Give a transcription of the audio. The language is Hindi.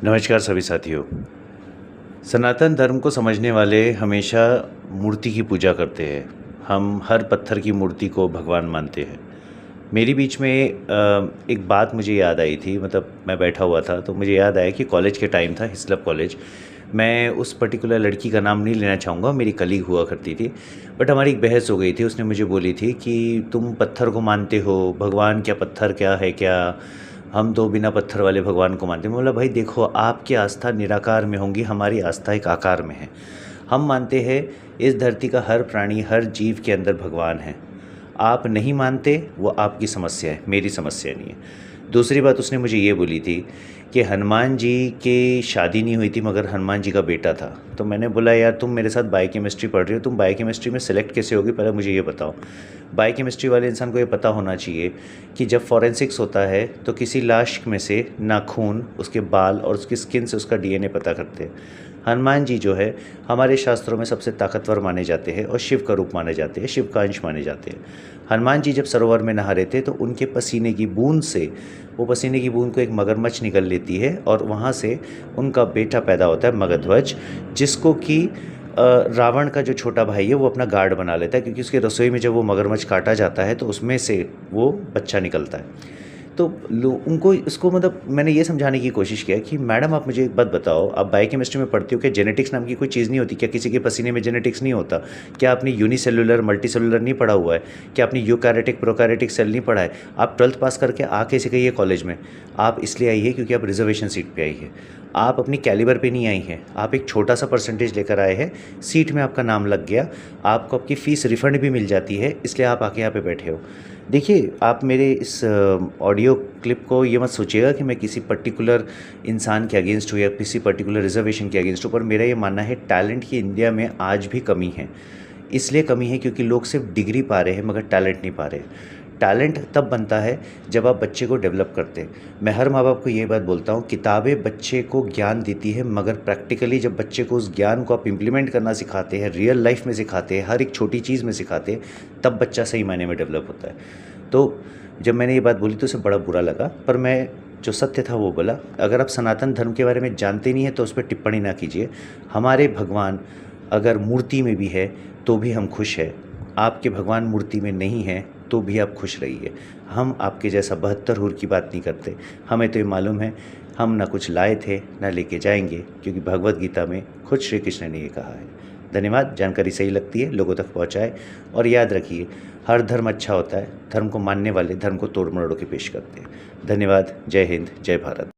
नमस्कार सभी साथियों। सनातन धर्म को समझने वाले हमेशा मूर्ति की पूजा करते हैं। हम हर पत्थर की मूर्ति को भगवान मानते हैं। मेरी बीच में एक बात मुझे याद आई थी, मतलब मैं बैठा हुआ था तो मुझे याद आया कि कॉलेज के टाइम था, हिस्लप कॉलेज। मैं उस पर्टिकुलर लड़की का नाम नहीं लेना चाहूँगा, मेरी कलीग हुआ करती थी। बट हमारी एक बहस हो गई थी। उसने मुझे बोली थी कि तुम पत्थर को मानते हो, भगवान क्या, पत्थर क्या है क्या, हम तो बिना पत्थर वाले भगवान को मानते हैं। मैं बोला भाई देखो, आपकी आस्था निराकार में होंगी, हमारी आस्था एक आकार में है। हम मानते हैं इस धरती का हर प्राणी, हर जीव के अंदर भगवान है। आप नहीं मानते, वो आपकी समस्या है, मेरी समस्या नहीं है। दूसरी बात उसने मुझे ये बोली थी कि हनुमान जी की शादी नहीं हुई थी मगर हनुमान जी का बेटा था। तो मैंने बोला यार, तुम मेरे साथ बायोकेमिस्ट्री पढ़ रही हो, तुम बायोकेमिस्ट्री में सेलेक्ट कैसे होगी, पहले मुझे ये बताओ। बायोकेमिस्ट्री वाले इंसान को ये पता होना चाहिए कि जब फॉरेंसिक्स होता है तो किसी लाश में से नाखून, उसके बाल और उसकी स्किन से उसका डीएनए पता करते हैं। हनुमान जी जो है हमारे शास्त्रों में सबसे ताकतवर माने जाते हैं और शिव का रूप माने जाते हैं, शिव का अंश माने जाते हैं। हनुमान जी जब सरोवर में नहा रहे थे तो उनके पसीने की बूंद से, वो पसीने की बूंद को एक मगरमच्छ निकल लेती है और वहाँ से उनका बेटा पैदा होता है मगधध्वज, जिसको कि रावण का जो छोटा भाई है वो अपना गार्ड बना लेता है, क्योंकि उसके रसोई में जब वो मगरमच्छ काटा जाता है तो उसमें से वो बच्चा निकलता है। तो उनको इसको, मतलब मैंने ये समझाने की कोशिश किया कि मैडम आप मुझे एक बात बताओ, आप बायोकेमिस्ट्री में पढ़ती हो क्या जेनेटिक्स नाम की कोई चीज़ नहीं होती क्या? किसी के पसीने में जेनेटिक्स नहीं होता क्या? आपने यूनिसेलुलर मल्टीसेलुलर नहीं पढ़ा हुआ है क्या? आपने यूकैरियोटिक प्रोकैरियोटिक सेल नहीं पढ़ा है? आप 12th पास करके आ कैसे गई है कॉलेज में? आप इसलिए आई है क्योंकि आप रिजर्वेशन सीट पर आई है। आप अपनी कैलिबर पे नहीं आई हैं, आप एक छोटा सा परसेंटेज लेकर आए हैं, सीट में आपका नाम लग गया, आपको आपकी फ़ीस रिफ़ंड भी मिल जाती है, इसलिए आप आके यहाँ पे बैठे हो। देखिए, आप मेरे इस ऑडियो क्लिप को ये मत सोचिएगा कि मैं किसी पर्टिकुलर इंसान के अगेंस्ट हूँ या किसी पर्टिकुलर रिजर्वेशन के अगेंस्ट हूँ, पर मेरा ये मानना है टैलेंट की इंडिया में आज भी कमी है। इसलिए कमी है क्योंकि लोग सिर्फ डिग्री पा रहे हैं मगर टैलेंट नहीं पा रहे। टैलेंट तब बनता है जब आप बच्चे को डेवलप करते हैं। मैं हर माँ बाप को ये बात बोलता हूँ, किताबें बच्चे को ज्ञान देती है मगर प्रैक्टिकली जब बच्चे को उस ज्ञान को आप इम्प्लीमेंट करना सिखाते हैं, रियल लाइफ में सिखाते हैं, हर एक छोटी चीज़ में सिखाते हैं, तब बच्चा सही मायने में डेवलप होता है। तो जब मैंने ये बात बोली तो उसे बड़ा बुरा लगा, पर मैं जो सत्य था वो बोला। अगर आप सनातन धर्म के बारे में जानते नहीं हैं तो उस पर टिप्पणी ना कीजिए। हमारे भगवान अगर मूर्ति में भी है तो भी हम खुश हैं। आपके भगवान मूर्ति में नहीं हैं तो भी आप खुश रहिए। हम आपके जैसा 72 हुर की बात नहीं करते। हमें तो ये मालूम है हम ना कुछ लाए थे ना लेके जाएंगे, क्योंकि भगवत गीता में खुद श्री कृष्ण ने ये कहा है। धन्यवाद। जानकारी सही लगती है लोगों तक पहुंचाए, और याद रखिए हर धर्म अच्छा होता है, धर्म को मानने वाले धर्म को तोड़ मरोड़ के पेश करते हैं। धन्यवाद। जय हिंद, जय भारत।